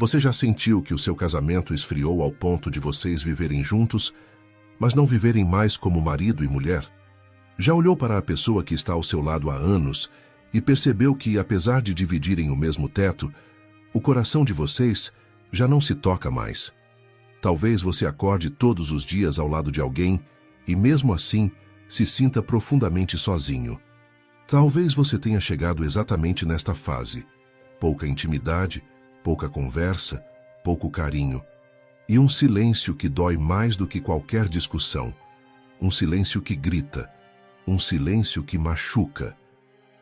Você já sentiu que o seu casamento esfriou ao ponto de vocês viverem juntos, mas não viverem mais como marido e mulher? Já olhou para a pessoa que está ao seu lado há anos e percebeu que, apesar de dividirem o mesmo teto, o coração de vocês já não se toca mais? Talvez você acorde todos os dias ao lado de alguém e, mesmo assim, se sinta profundamente sozinho. Talvez você tenha chegado exatamente nesta fase. Pouca intimidade, pouca conversa, pouco carinho e um silêncio que dói mais do que qualquer discussão. Um silêncio que grita, um silêncio que machuca.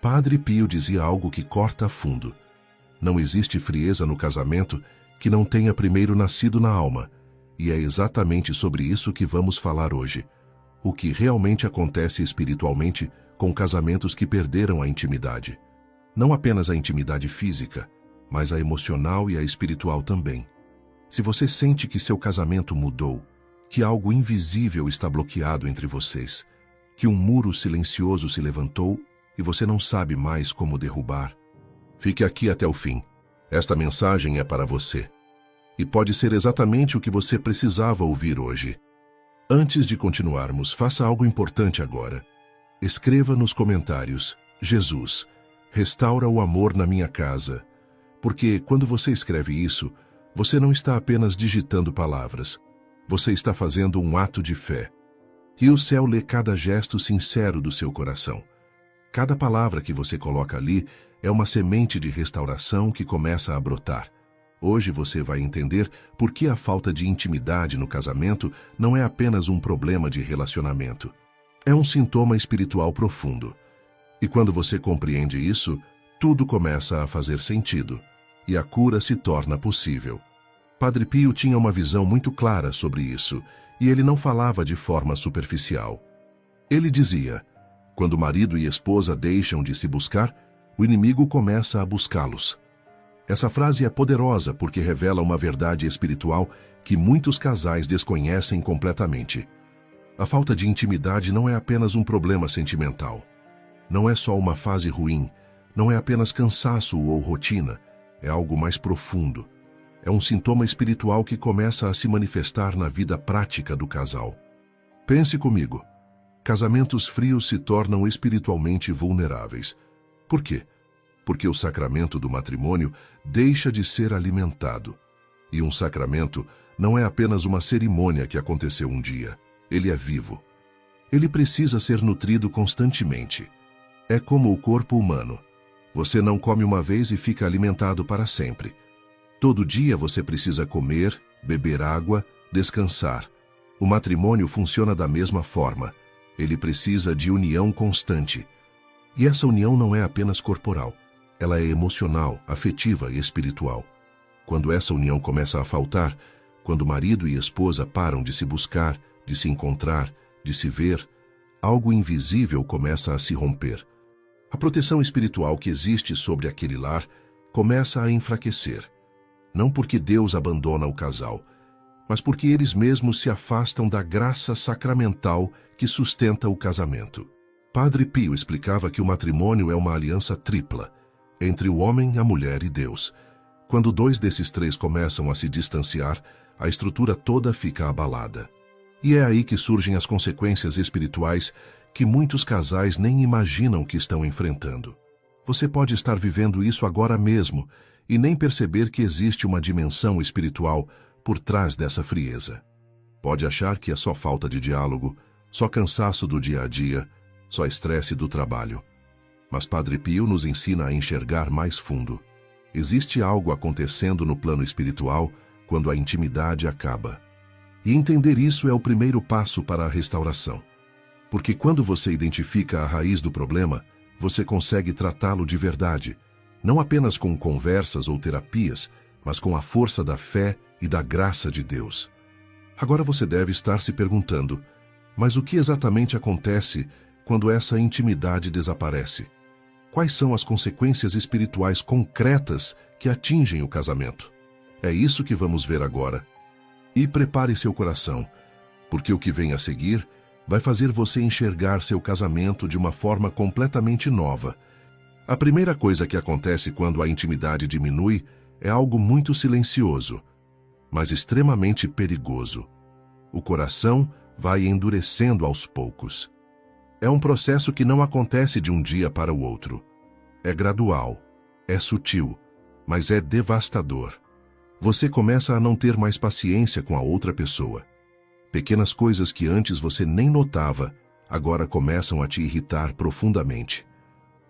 Padre Pio dizia algo que corta a fundo. Não existe frieza no casamento que não tenha primeiro nascido na alma, e é exatamente sobre isso que vamos falar hoje. O que realmente acontece espiritualmente com casamentos que perderam a intimidade. Não apenas a intimidade física, mas a emocional e a espiritual também. Se você sente que seu casamento mudou, que algo invisível está bloqueado entre vocês, que um muro silencioso se levantou e você não sabe mais como derrubar, fique aqui até o fim. Esta mensagem é para você. E pode ser exatamente o que você precisava ouvir hoje. Antes de continuarmos, faça algo importante agora. Escreva nos comentários: Jesus, restaura o amor na minha casa. Porque quando você escreve isso, você não está apenas digitando palavras. Você está fazendo um ato de fé. E o céu lê cada gesto sincero do seu coração. Cada palavra que você coloca ali é uma semente de restauração que começa a brotar. Hoje você vai entender por que a falta de intimidade no casamento não é apenas um problema de relacionamento. É um sintoma espiritual profundo. E quando você compreende isso, tudo começa a fazer sentido. E a cura se torna possível. Padre Pio tinha uma visão muito clara sobre isso, e ele não falava de forma superficial. Ele dizia: quando marido e esposa deixam de se buscar, o inimigo começa a buscá-los. Essa frase é poderosa porque revela uma verdade espiritual que muitos casais desconhecem completamente. A falta de intimidade não é apenas um problema sentimental. Não é só uma fase ruim, não é apenas cansaço ou rotina, é algo mais profundo. É um sintoma espiritual que começa a se manifestar na vida prática do casal. Pense comigo. Casamentos frios se tornam espiritualmente vulneráveis. Por quê? Porque o sacramento do matrimônio deixa de ser alimentado. E um sacramento não é apenas uma cerimônia que aconteceu um dia. Ele é vivo. Ele precisa ser nutrido constantemente. É como o corpo humano. Você não come uma vez e fica alimentado para sempre. Todo dia você precisa comer, beber água, descansar. O matrimônio funciona da mesma forma. Ele precisa de união constante. E essa união não é apenas corporal. Ela é emocional, afetiva e espiritual. Quando essa união começa a faltar, quando marido e esposa param de se buscar, de se encontrar, de se ver, algo invisível começa a se romper. A proteção espiritual que existe sobre aquele lar começa a enfraquecer. Não porque Deus abandona o casal, mas porque eles mesmos se afastam da graça sacramental que sustenta o casamento. Padre Pio explicava que o matrimônio é uma aliança tripla, entre o homem, a mulher e Deus. Quando dois desses três começam a se distanciar, a estrutura toda fica abalada. E é aí que surgem as consequências espirituais que muitos casais nem imaginam que estão enfrentando. Você pode estar vivendo isso agora mesmo e nem perceber que existe uma dimensão espiritual por trás dessa frieza. Pode achar que é só falta de diálogo, só cansaço do dia a dia, só estresse do trabalho. Mas Padre Pio nos ensina a enxergar mais fundo. Existe algo acontecendo no plano espiritual quando a intimidade acaba. E entender isso é o primeiro passo para a restauração. Porque quando você identifica a raiz do problema, você consegue tratá-lo de verdade, não apenas com conversas ou terapias, mas com a força da fé e da graça de Deus. Agora você deve estar se perguntando: mas o que exatamente acontece quando essa intimidade desaparece? Quais são as consequências espirituais concretas que atingem o casamento? É isso que vamos ver agora. E prepare seu coração, porque o que vem a seguir vai fazer você enxergar seu casamento de uma forma completamente nova. A primeira coisa que acontece quando a intimidade diminui é algo muito silencioso, mas extremamente perigoso. O coração vai endurecendo aos poucos. É um processo que não acontece de um dia para o outro. É gradual, é sutil, mas é devastador. Você começa a não ter mais paciência com a outra pessoa. Pequenas coisas que antes você nem notava, agora começam a te irritar profundamente.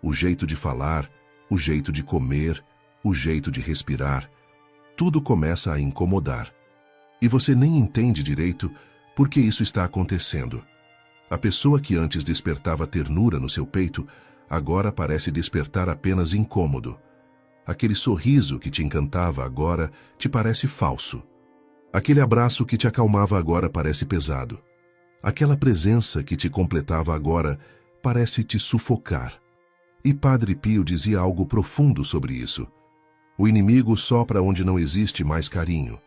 O jeito de falar, o jeito de comer, o jeito de respirar, tudo começa a incomodar. E você nem entende direito por que isso está acontecendo. A pessoa que antes despertava ternura no seu peito, agora parece despertar apenas incômodo. Aquele sorriso que te encantava agora te parece falso. Aquele abraço que te acalmava agora parece pesado. Aquela presença que te completava agora parece te sufocar. E Padre Pio dizia algo profundo sobre isso. O inimigo sopra onde não existe mais carinho.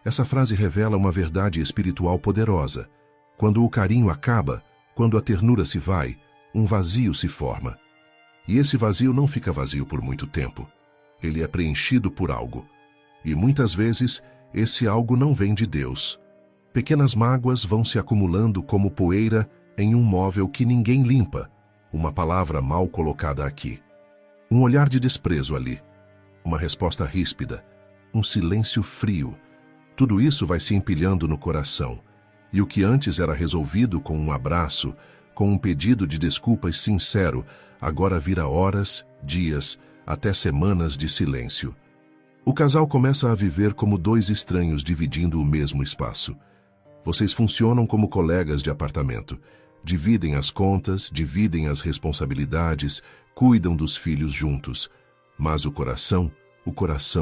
Essa frase revela uma verdade espiritual poderosa. Quando o carinho acaba, quando a ternura se vai, um vazio se forma. E esse vazio não fica vazio por muito tempo. Ele é preenchido por algo. E muitas vezes, esse algo não vem de Deus. Pequenas mágoas vão se acumulando como poeira em um móvel que ninguém limpa. Uma palavra mal colocada aqui. Um olhar de desprezo ali. Uma resposta ríspida. Um silêncio frio. Tudo isso vai se empilhando no coração. E o que antes era resolvido com um abraço, com um pedido de desculpas sincero, agora vira horas, dias, até semanas de silêncio. O casal começa a viver como dois estranhos dividindo o mesmo espaço. Vocês funcionam como colegas de apartamento. Dividem as contas, dividem as responsabilidades, cuidam dos filhos juntos. Mas o coração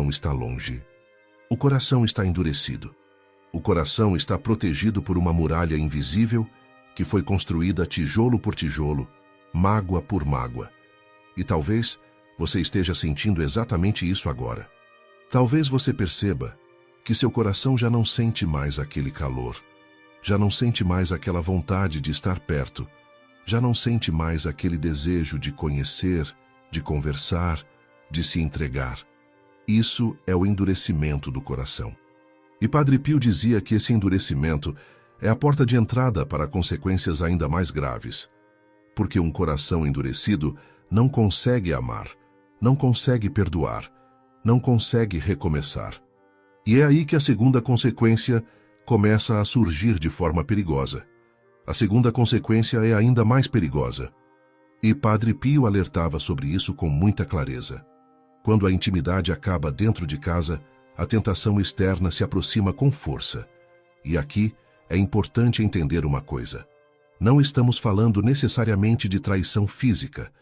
está longe. O coração está endurecido. O coração está protegido por uma muralha invisível que foi construída tijolo por tijolo, mágoa por mágoa. E talvez você esteja sentindo exatamente isso agora. Talvez você perceba que seu coração já não sente mais aquele calor, já não sente mais aquela vontade de estar perto, já não sente mais aquele desejo de conhecer, de conversar, de se entregar. Isso é o endurecimento do coração. E Padre Pio dizia que esse endurecimento é a porta de entrada para consequências ainda mais graves. Porque um coração endurecido não consegue amar, não consegue perdoar, não consegue recomeçar. E é aí que a segunda consequência começa a surgir de forma perigosa. A segunda consequência é ainda mais perigosa. E Padre Pio alertava sobre isso com muita clareza. Quando a intimidade acaba dentro de casa, a tentação externa se aproxima com força. E aqui é importante entender uma coisa. Não estamos falando necessariamente de traição física.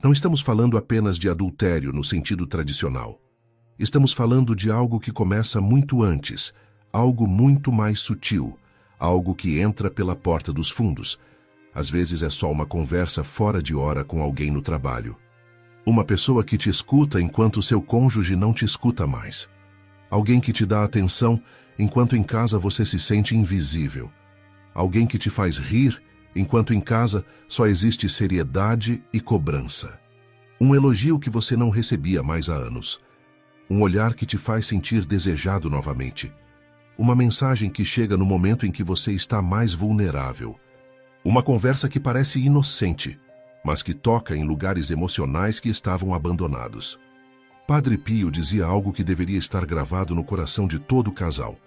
Não estamos falando apenas de adultério no sentido tradicional. Estamos falando de algo que começa muito antes, algo muito mais sutil, algo que entra pela porta dos fundos. Às vezes é só uma conversa fora de hora com alguém no trabalho. Uma pessoa que te escuta enquanto seu cônjuge não te escuta mais. Alguém que te dá atenção enquanto em casa você se sente invisível. Alguém que te faz rir enquanto em casa só existe seriedade e cobrança. Um elogio que você não recebia mais há anos. Um olhar que te faz sentir desejado novamente. Uma mensagem que chega no momento em que você está mais vulnerável. Uma conversa que parece inocente, mas que toca em lugares emocionais que estavam abandonados. Padre Pio dizia algo que deveria estar gravado no coração de todo o casal.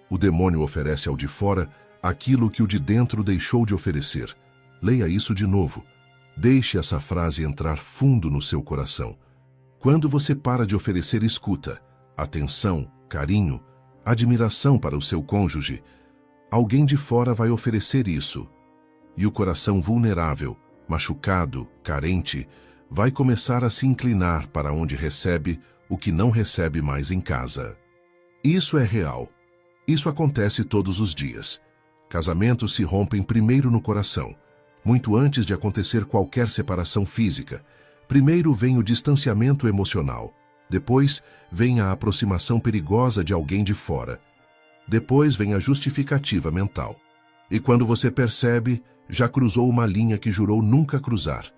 O demônio oferece ao de fora aquilo que o de dentro deixou de oferecer. Leia isso de novo. Deixe essa frase entrar fundo no seu coração. Quando você para de oferecer escuta, atenção, carinho, admiração para o seu cônjuge, alguém de fora vai oferecer isso. E o coração vulnerável, machucado, carente, vai começar a se inclinar para onde recebe o que não recebe mais em casa. Isso é real. Isso acontece todos os dias. Casamentos se rompem primeiro no coração, muito antes de acontecer qualquer separação física. Primeiro vem o distanciamento emocional. Depois vem a aproximação perigosa de alguém de fora. Depois vem a justificativa mental. E quando você percebe, já cruzou uma linha que jurou nunca cruzar.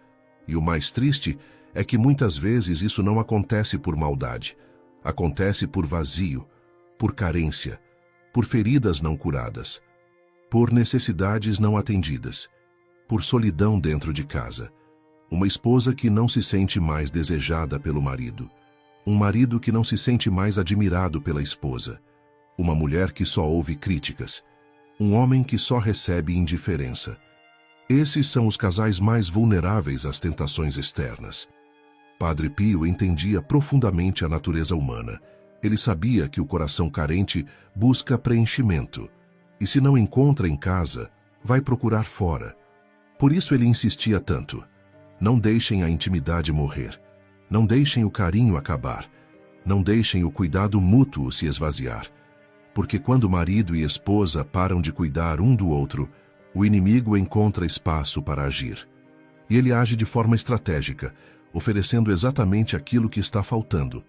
E o mais triste é que muitas vezes isso não acontece por maldade. Acontece por vazio, por carência, por feridas não curadas, por necessidades não atendidas, por solidão dentro de casa. Uma esposa que não se sente mais desejada pelo marido. Um marido que não se sente mais admirado pela esposa. Uma mulher que só ouve críticas. Um homem que só recebe indiferença. Esses são os casais mais vulneráveis às tentações externas. Padre Pio entendia profundamente a natureza humana. Ele sabia que o coração carente busca preenchimento. E se não encontra em casa, vai procurar fora. Por isso ele insistia tanto. Não deixem a intimidade morrer. Não deixem o carinho acabar. Não deixem o cuidado mútuo se esvaziar. Porque quando marido e esposa param de cuidar um do outro, o inimigo encontra espaço para agir. E ele age de forma estratégica, oferecendo exatamente aquilo que está faltando.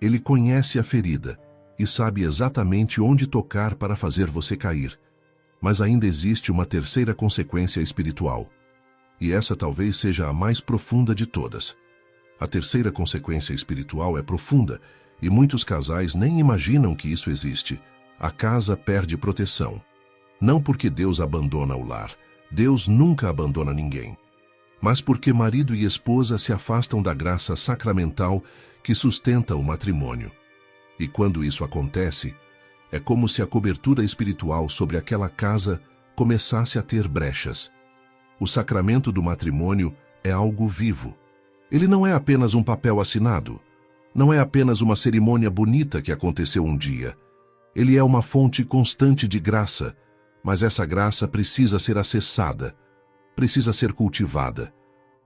Ele conhece a ferida e sabe exatamente onde tocar para fazer você cair. Mas ainda existe uma terceira consequência espiritual. E essa talvez seja a mais profunda de todas. A terceira consequência espiritual é profunda, e muitos casais nem imaginam que isso existe. A casa perde proteção. Não porque Deus abandona o lar. Deus nunca abandona ninguém. Mas porque marido e esposa se afastam da graça sacramental que sustenta o matrimônio. E quando isso acontece, é como se a cobertura espiritual sobre aquela casa começasse a ter brechas. O sacramento do matrimônio é algo vivo. Ele não é apenas um papel assinado. Não é apenas uma cerimônia bonita que aconteceu um dia. Ele é uma fonte constante de graça, mas essa graça precisa ser acessada, precisa ser cultivada,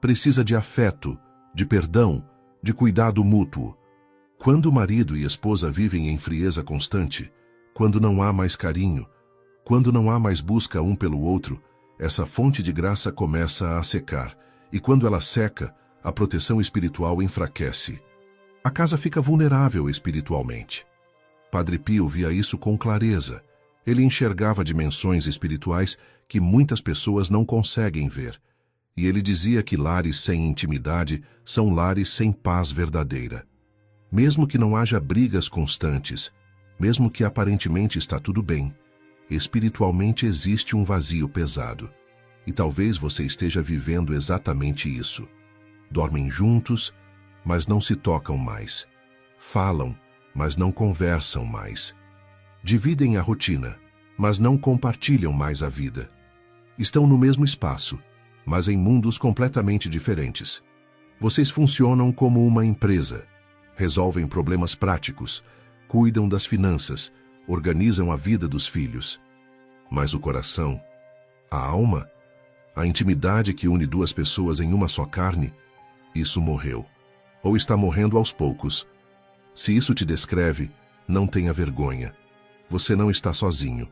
precisa de afeto, de perdão, de cuidado mútuo. Quando marido e esposa vivem em frieza constante, quando não há mais carinho, quando não há mais busca um pelo outro, essa fonte de graça começa a secar, e quando ela seca, a proteção espiritual enfraquece. A casa fica vulnerável espiritualmente. Padre Pio via isso com clareza. Ele enxergava dimensões espirituais que muitas pessoas não conseguem ver. E ele dizia que lares sem intimidade são lares sem paz verdadeira. Mesmo que não haja brigas constantes, mesmo que aparentemente está tudo bem, espiritualmente existe um vazio pesado. E talvez você esteja vivendo exatamente isso. Dormem juntos, mas não se tocam mais. Falam, mas não conversam mais. Dividem a rotina, mas não compartilham mais a vida. Estão no mesmo espaço, mas em mundos completamente diferentes. Vocês funcionam como uma empresa. Resolvem problemas práticos, cuidam das finanças, organizam a vida dos filhos. Mas o coração, a alma, a intimidade que une duas pessoas em uma só carne, isso morreu. Ou está morrendo aos poucos. Se isso te descreve, não tenha vergonha. Você não está sozinho.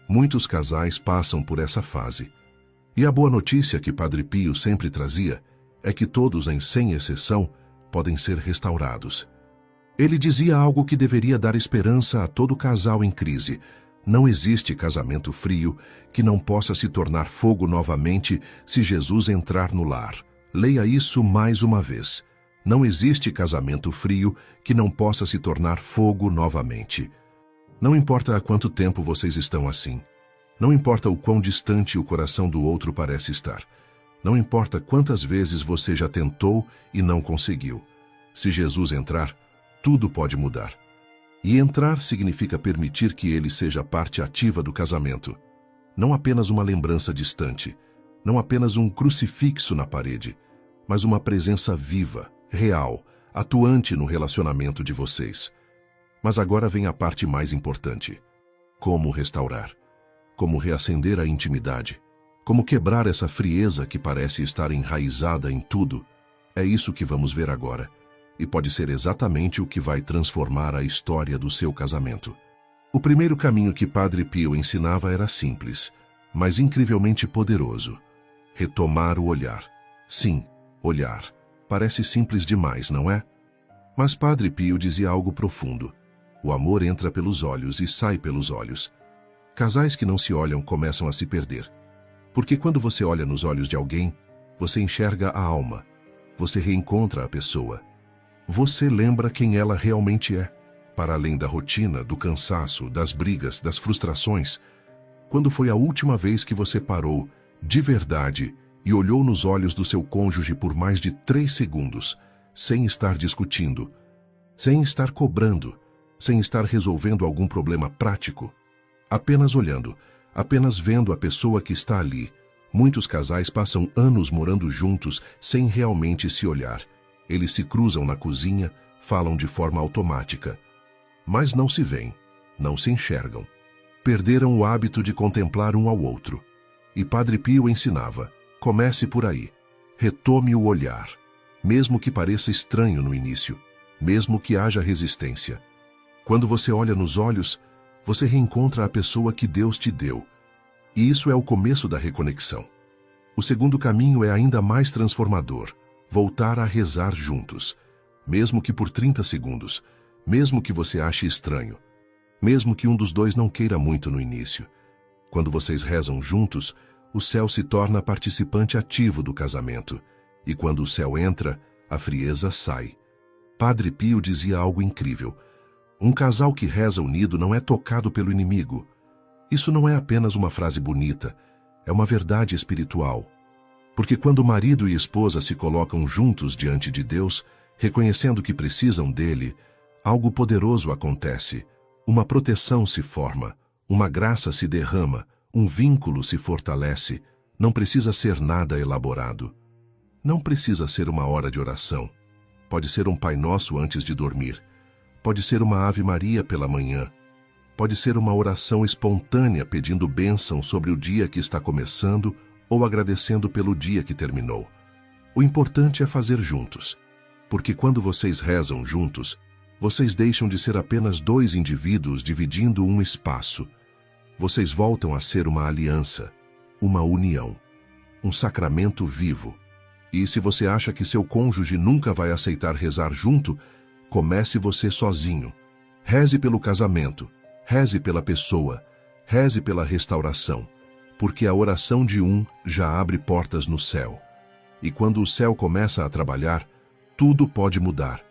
Muitos casais passam por essa fase. E a boa notícia que Padre Pio sempre trazia é que todos, sem exceção, podem ser restaurados. Ele dizia algo que deveria dar esperança a todo casal em crise. Não existe casamento frio que não possa se tornar fogo novamente se Jesus entrar no lar. Leia isso mais uma vez. Não existe casamento frio que não possa se tornar fogo novamente. Não importa há quanto tempo vocês estão assim. Não importa o quão distante o coração do outro parece estar. Não importa quantas vezes você já tentou e não conseguiu. Se Jesus entrar, tudo pode mudar. E entrar significa permitir que ele seja parte ativa do casamento. Não apenas uma lembrança distante, não apenas um crucifixo na parede, mas uma presença viva, real, atuante no relacionamento de vocês. Mas agora vem a parte mais importante. Como restaurar? Como reacender a intimidade? Como quebrar essa frieza que parece estar enraizada em tudo? É isso que vamos ver agora. E pode ser exatamente o que vai transformar a história do seu casamento. O primeiro caminho que Padre Pio ensinava era simples, mas incrivelmente poderoso. Retomar o olhar. Sim, olhar. Parece simples demais, não é? Mas Padre Pio dizia algo profundo. O amor entra pelos olhos e sai pelos olhos. Casais que não se olham começam a se perder. Porque quando você olha nos olhos de alguém, você enxerga a alma. Você reencontra a pessoa. Você lembra quem ela realmente é, para além da rotina, do cansaço, das brigas, das frustrações. Quando foi a última vez que você parou, de verdade, e olhou nos olhos do seu cônjuge por mais de 3 segundos, sem estar discutindo, sem estar cobrando, sem estar resolvendo algum problema prático? Apenas olhando, apenas vendo a pessoa que está ali. Muitos casais passam anos morando juntos sem realmente se olhar. Eles se cruzam na cozinha, falam de forma automática, mas não se veem, não se enxergam. Perderam o hábito de contemplar um ao outro. E Padre Pio ensinava: comece por aí, retome o olhar, mesmo que pareça estranho no início, mesmo que haja resistência. Quando você olha nos olhos, você reencontra a pessoa que Deus te deu. E isso é o começo da reconexão. O segundo caminho é ainda mais transformador: voltar a rezar juntos, mesmo que por 30 segundos, mesmo que você ache estranho, mesmo que um dos dois não queira muito no início. Quando vocês rezam juntos, o céu se torna participante ativo do casamento, e quando o céu entra, a frieza sai. Padre Pio dizia algo incrível: um casal que reza unido não é tocado pelo inimigo. Isso não é apenas uma frase bonita, é uma verdade espiritual. Porque quando marido e esposa se colocam juntos diante de Deus, reconhecendo que precisam dele, algo poderoso acontece. Uma proteção se forma, uma graça se derrama, um vínculo se fortalece. Não precisa ser nada elaborado. Não precisa ser uma hora de oração. Pode ser um Pai Nosso antes de dormir. Pode ser uma Ave Maria pela manhã. Pode ser uma oração espontânea pedindo bênção sobre o dia que está começando ou agradecendo pelo dia que terminou. O importante é fazer juntos, porque quando vocês rezam juntos, vocês deixam de ser apenas 2 indivíduos dividindo um espaço. Vocês voltam a ser uma aliança, uma união, um sacramento vivo. E se você acha que seu cônjuge nunca vai aceitar rezar junto, comece você sozinho. Reze pelo casamento, reze pela pessoa, reze pela restauração, porque a oração de um já abre portas no céu. E quando o céu começa a trabalhar, tudo pode mudar.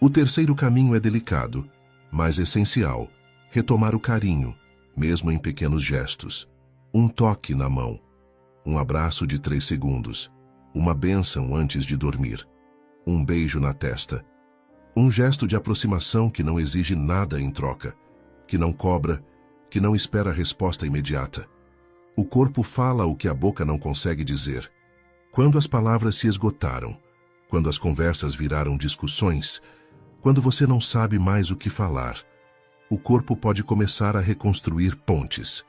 O terceiro caminho é delicado, mas essencial: retomar o carinho, mesmo em pequenos gestos. Um toque na mão, um abraço de 3 segundos, uma bênção antes de dormir, um beijo na testa. Um gesto de aproximação que não exige nada em troca, que não cobra, que não espera resposta imediata. O corpo fala o que a boca não consegue dizer. Quando as palavras se esgotaram, quando as conversas viraram discussões, quando você não sabe mais o que falar, o corpo pode começar a reconstruir pontes.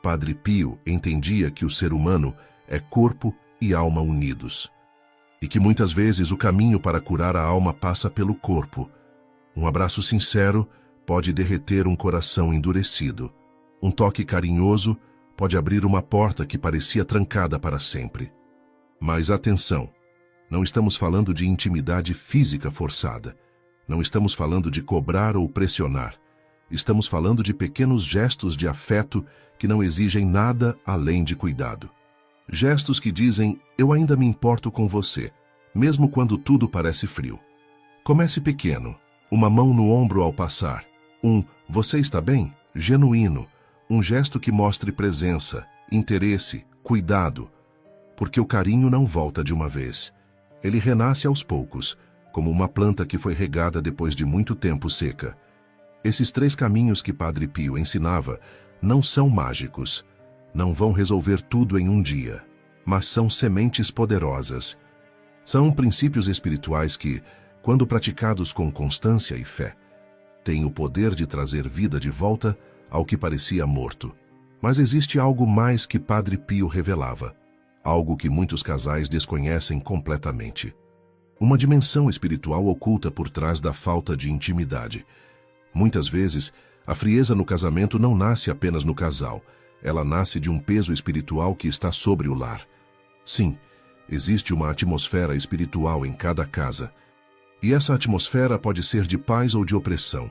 Padre Pio entendia que o ser humano é corpo e alma unidos, e que muitas vezes o caminho para curar a alma passa pelo corpo. Um abraço sincero pode derreter um coração endurecido. Um toque carinhoso pode abrir uma porta que parecia trancada para sempre. Mas atenção, não estamos falando de intimidade física forçada. Não estamos falando de cobrar ou pressionar. Estamos falando de pequenos gestos de afeto que não exigem nada além de cuidado. Gestos que dizem: eu ainda me importo com você, mesmo quando tudo parece frio. Comece pequeno, uma mão no ombro ao passar. Você está bem? Genuíno. Um gesto que mostre presença, interesse, cuidado. Porque o carinho não volta de uma vez. Ele renasce aos poucos, como uma planta que foi regada depois de muito tempo seca. Esses 3 caminhos que Padre Pio ensinava não são mágicos. Não vão resolver tudo em um dia, mas são sementes poderosas. São princípios espirituais que, quando praticados com constância e fé, têm o poder de trazer vida de volta ao que parecia morto. Mas existe algo mais que Padre Pio revelava, algo que muitos casais desconhecem completamente. Uma dimensão espiritual oculta por trás da falta de intimidade. Muitas vezes, a frieza no casamento não nasce apenas no casal, ela nasce de um peso espiritual que está sobre o lar. Sim, existe uma atmosfera espiritual em cada casa. E essa atmosfera pode ser de paz ou de opressão.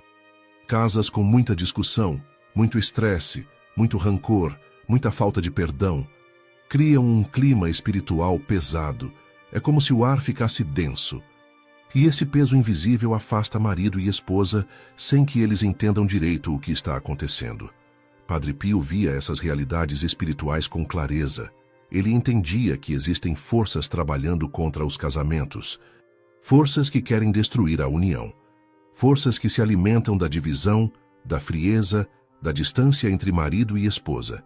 Casas com muita discussão, muito estresse, muito rancor, muita falta de perdão, criam um clima espiritual pesado. É como se o ar ficasse denso. E esse peso invisível afasta marido e esposa sem que eles entendam direito o que está acontecendo. Padre Pio via essas realidades espirituais com clareza. Ele entendia que existem forças trabalhando contra os casamentos, forças que querem destruir a união, forças que se alimentam da divisão, da frieza, da distância entre marido e esposa.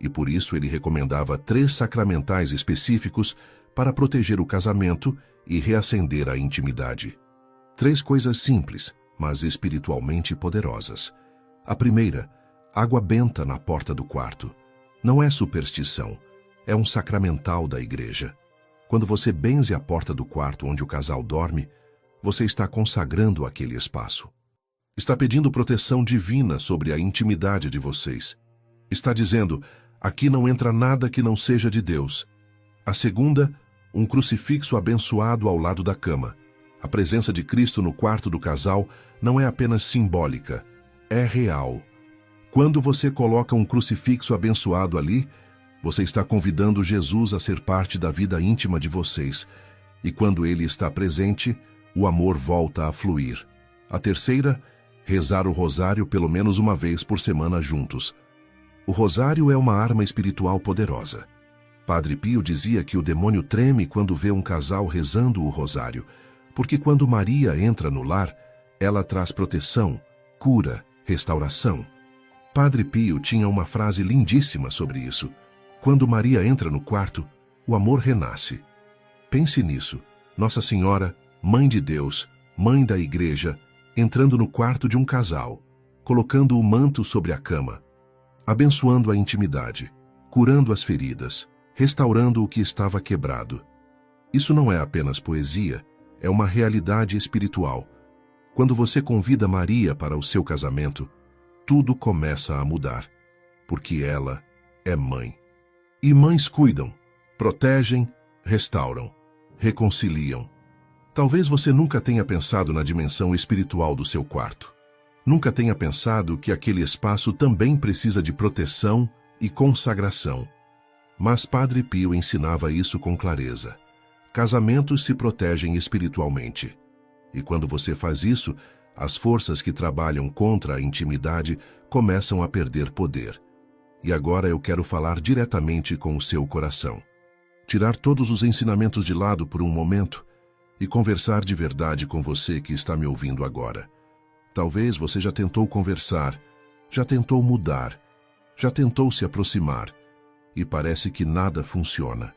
E por isso ele recomendava 3 sacramentais específicos para proteger o casamento e reacender a intimidade. 3 coisas simples, mas espiritualmente poderosas. A primeira, água benta na porta do quarto. Não é superstição, é um sacramental da igreja. Quando você benze a porta do quarto onde o casal dorme, você está consagrando aquele espaço. Está pedindo proteção divina sobre a intimidade de vocês. Está dizendo, aqui não entra nada que não seja de Deus. A segunda, um crucifixo abençoado ao lado da cama. A presença de Cristo no quarto do casal não é apenas simbólica, é real. Quando você coloca um crucifixo abençoado ali, você está convidando Jesus a ser parte da vida íntima de vocês. E quando ele está presente, o amor volta a fluir. A terceira, rezar o rosário pelo menos uma vez por semana juntos. O rosário é uma arma espiritual poderosa. Padre Pio dizia que o demônio treme quando vê um casal rezando o rosário, porque quando Maria entra no lar, ela traz proteção, cura, restauração. Padre Pio tinha uma frase lindíssima sobre isso. Quando Maria entra no quarto, o amor renasce. Pense nisso. Nossa Senhora, Mãe de Deus, Mãe da Igreja, entrando no quarto de um casal, colocando o manto sobre a cama, abençoando a intimidade, curando as feridas, restaurando o que estava quebrado. Isso não é apenas poesia, é uma realidade espiritual. Quando você convida Maria para o seu casamento, tudo começa a mudar, porque ela é mãe. E mães cuidam, protegem, restauram, reconciliam. Talvez você nunca tenha pensado na dimensão espiritual do seu quarto. Nunca tenha pensado que aquele espaço também precisa de proteção e consagração. Mas Padre Pio ensinava isso com clareza. Casamentos se protegem espiritualmente. E quando você faz isso, as forças que trabalham contra a intimidade começam a perder poder. E agora eu quero falar diretamente com o seu coração. Tirar todos os ensinamentos de lado por um momento e conversar de verdade com você que está me ouvindo agora. Talvez você já tentou conversar, já tentou mudar, já tentou se aproximar, e parece que nada funciona.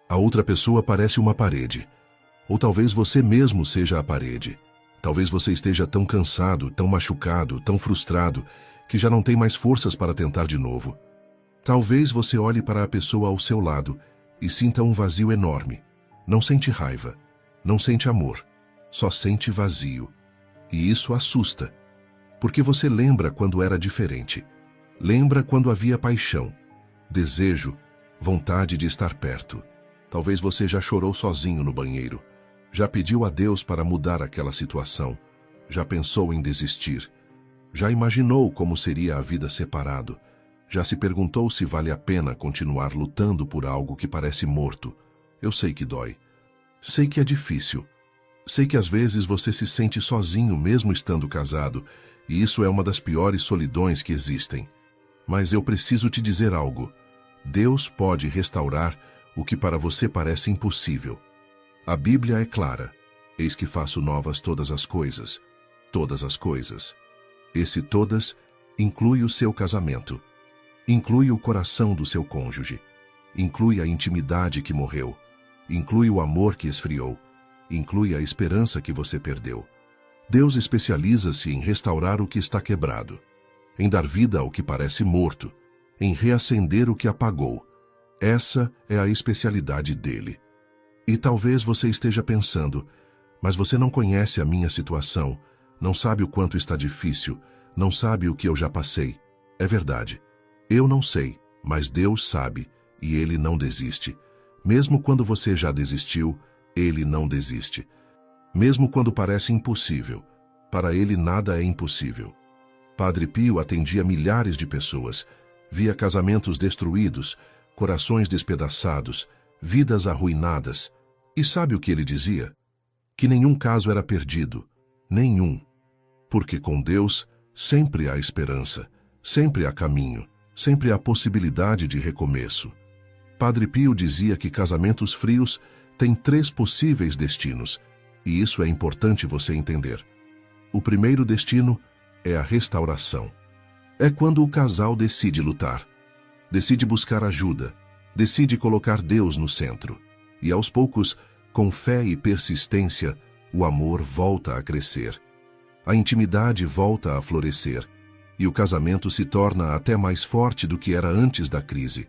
A outra pessoa parece uma parede, ou talvez você mesmo seja a parede. Talvez você esteja tão cansado, tão machucado, tão frustrado, que já não tem mais forças para tentar de novo. Talvez você olhe para a pessoa ao seu lado e sinta um vazio enorme. Não sente raiva, não sente amor, só sente vazio. E isso assusta, porque você lembra quando era diferente. Lembra quando havia paixão, desejo, vontade de estar perto. Talvez você já chorou sozinho no banheiro, já pediu a Deus para mudar aquela situação, já pensou em desistir, já imaginou como seria a vida separado, já se perguntou se vale a pena continuar lutando por algo que parece morto. Eu sei que dói. Sei que é difícil. Sei que às vezes você se sente sozinho mesmo estando casado, e isso é uma das piores solidões que existem. Mas eu preciso te dizer algo. Deus pode restaurar o que para você parece impossível. A Bíblia é clara. Eis que faço novas todas as coisas. Todas as coisas. Esse todas inclui o seu casamento. Inclui o coração do seu cônjuge. Inclui a intimidade que morreu. Inclui o amor que esfriou. Inclui a esperança que você perdeu. Deus especializa-se em restaurar o que está quebrado, em dar vida ao que parece morto, em reacender o que apagou. Essa é a especialidade dele. E talvez você esteja pensando, mas você não conhece a minha situação, não sabe o quanto está difícil, não sabe o que eu já passei. É verdade. Eu não sei, mas Deus sabe, e Ele não desiste. Mesmo quando você já desistiu, Ele não desiste. Mesmo quando parece impossível, para Ele nada é impossível. Padre Pio atendia milhares de pessoas, via casamentos destruídos, corações despedaçados, vidas arruinadas. E sabe o que ele dizia? que nenhum caso era perdido, nenhum. Porque com Deus sempre há esperança, sempre há caminho, sempre há possibilidade de recomeço. Padre Pio dizia que casamentos frios têm 3 possíveis destinos, e isso é importante você entender. O primeiro destino é a restauração. É quando o casal decide lutar, decide buscar ajuda, decide colocar Deus no centro. E aos poucos, com fé e persistência, o amor volta a crescer. A intimidade volta a florescer, e o casamento se torna até mais forte do que era antes da crise.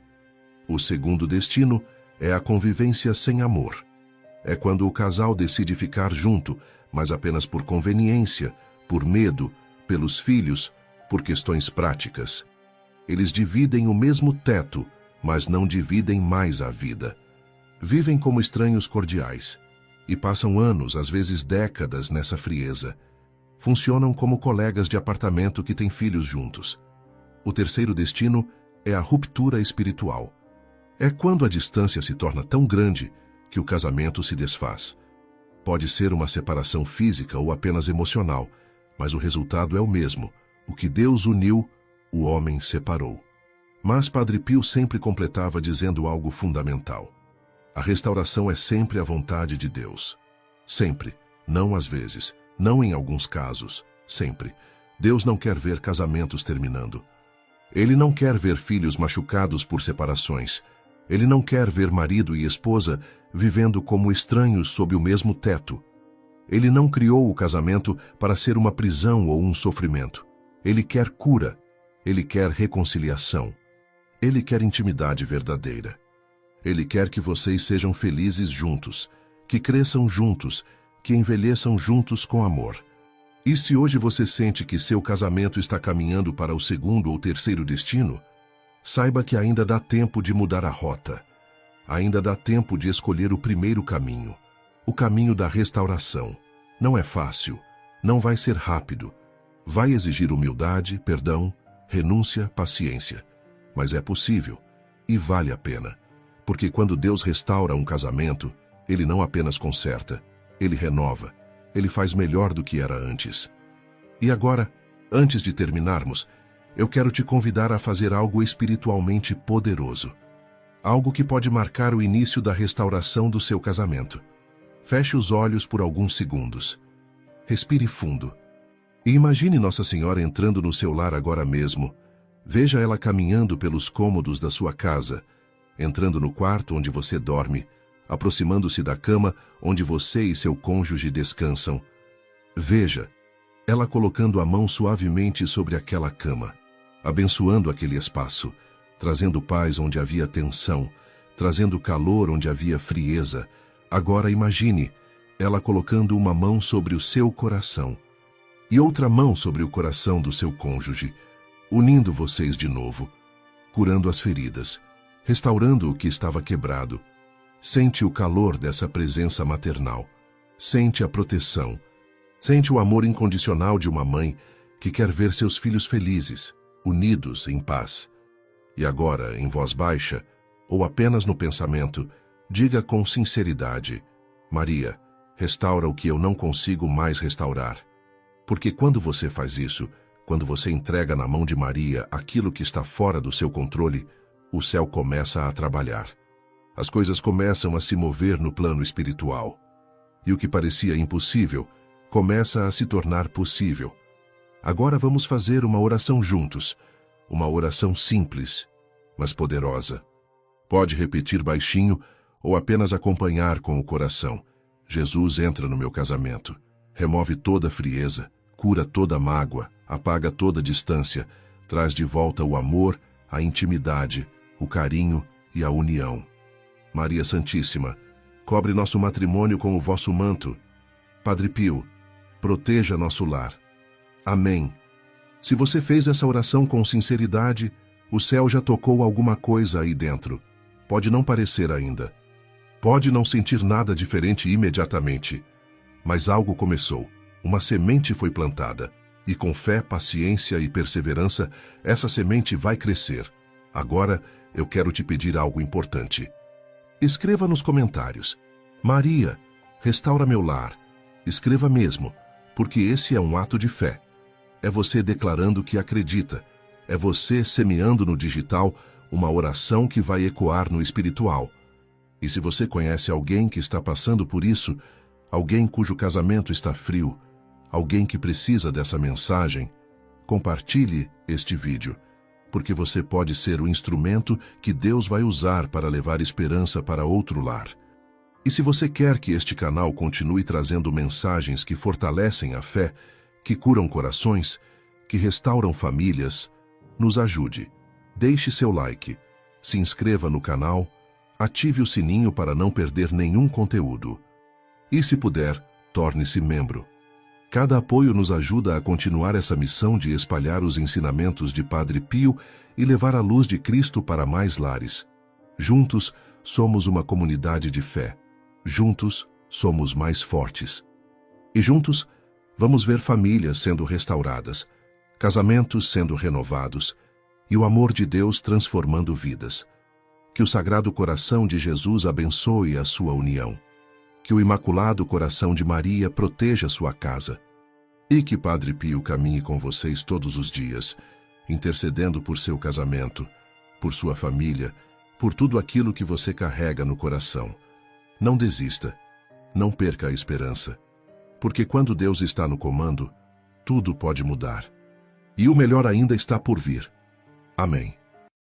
O segundo destino é a convivência sem amor. É quando o casal decide ficar junto, mas apenas por conveniência, por medo, pelos filhos, por questões práticas. Eles dividem o mesmo teto, mas não dividem mais a vida. Vivem como estranhos cordiais, e passam anos, às vezes décadas, nessa frieza. Funcionam como colegas de apartamento que têm filhos juntos. O terceiro destino é a ruptura espiritual. É quando a distância se torna tão grande que o casamento se desfaz. Pode ser uma separação física ou apenas emocional, mas o resultado é o mesmo. O que Deus uniu, o homem separou. Mas Padre Pio sempre completava dizendo algo fundamental. A restauração é sempre a vontade de Deus. Sempre, não às vezes, não em alguns casos, sempre. Deus não quer ver casamentos terminando. Ele não quer ver filhos machucados por separações. Ele não quer ver marido e esposa vivendo como estranhos sob o mesmo teto. Ele não criou o casamento para ser uma prisão ou um sofrimento. Ele quer cura. Ele quer reconciliação. Ele quer intimidade verdadeira. Ele quer que vocês sejam felizes juntos, que cresçam juntos, que envelheçam juntos com amor. E se hoje você sente que seu casamento está caminhando para o segundo ou terceiro destino, saiba que ainda dá tempo de mudar a rota. Ainda dá tempo de escolher o primeiro caminho, o caminho da restauração. Não é fácil, não vai ser rápido. Vai exigir humildade, perdão, renúncia, paciência. Mas é possível e vale a pena. Porque quando Deus restaura um casamento, Ele não apenas conserta, Ele renova, Ele faz melhor do que era antes. E agora, antes de terminarmos, eu quero te convidar a fazer algo espiritualmente poderoso. Algo que pode marcar o início da restauração do seu casamento. Feche os olhos por alguns segundos. Respire fundo. E imagine Nossa Senhora entrando no seu lar agora mesmo. Veja ela caminhando pelos cômodos da sua casa, entrando no quarto onde você dorme, aproximando-se da cama onde você e seu cônjuge descansam. Veja ela colocando a mão suavemente sobre aquela cama, abençoando aquele espaço, trazendo paz onde havia tensão, trazendo calor onde havia frieza. Agora imagine ela colocando uma mão sobre o seu coração e outra mão sobre o coração do seu cônjuge, unindo vocês de novo, curando as feridas, restaurando o que estava quebrado. Sente o calor dessa presença maternal. Sente a proteção. Sente o amor incondicional de uma mãe que quer ver seus filhos felizes, unidos em paz. E agora, em voz baixa, ou apenas no pensamento, diga com sinceridade: Maria, restaura o que eu não consigo mais restaurar. Porque quando você faz isso, quando você entrega na mão de Maria aquilo que está fora do seu controle, o céu começa a trabalhar. As coisas começam a se mover no plano espiritual. E o que parecia impossível começa a se tornar possível. Agora vamos fazer uma oração juntos. Uma oração simples, mas poderosa. Pode repetir baixinho ou apenas acompanhar com o coração. Jesus entra no meu casamento. Remove toda a frieza, cura toda a mágoa, apaga toda a distância, traz de volta o amor, a intimidade, o carinho e a união. Maria Santíssima, cobre nosso matrimônio com o vosso manto. Padre Pio, proteja nosso lar. Amém. Se você fez essa oração com sinceridade, o céu já tocou alguma coisa aí dentro. Pode não parecer ainda. Pode não sentir nada diferente imediatamente. Mas algo começou. Uma semente foi plantada. E com fé, paciência e perseverança, essa semente vai crescer. Agora, eu quero te pedir algo importante. Escreva nos comentários: Maria, restaura meu lar. Escreva mesmo, porque esse é um ato de fé. É você declarando que acredita. É você semeando no digital uma oração que vai ecoar no espiritual. E se você conhece alguém que está passando por isso, alguém cujo casamento está frio, alguém que precisa dessa mensagem, compartilhe este vídeo, porque você pode ser o instrumento que Deus vai usar para levar esperança para outro lar. E se você quer que este canal continue trazendo mensagens que fortalecem a fé, que curam corações, que restauram famílias, nos ajude. Deixe seu like, se inscreva no canal, ative o sininho para não perder nenhum conteúdo. E se puder, torne-se membro. Cada apoio nos ajuda a continuar essa missão de espalhar os ensinamentos de Padre Pio e levar a luz de Cristo para mais lares. Juntos, somos uma comunidade de fé. Juntos, somos mais fortes. E juntos, vamos ver famílias sendo restauradas, casamentos sendo renovados e o amor de Deus transformando vidas. Que o Sagrado Coração de Jesus abençoe a sua união. Que o Imaculado Coração de Maria proteja sua casa. E que Padre Pio caminhe com vocês todos os dias, intercedendo por seu casamento, por sua família, por tudo aquilo que você carrega no coração. Não desista, não perca a esperança, porque quando Deus está no comando, tudo pode mudar. E o melhor ainda está por vir. Amém.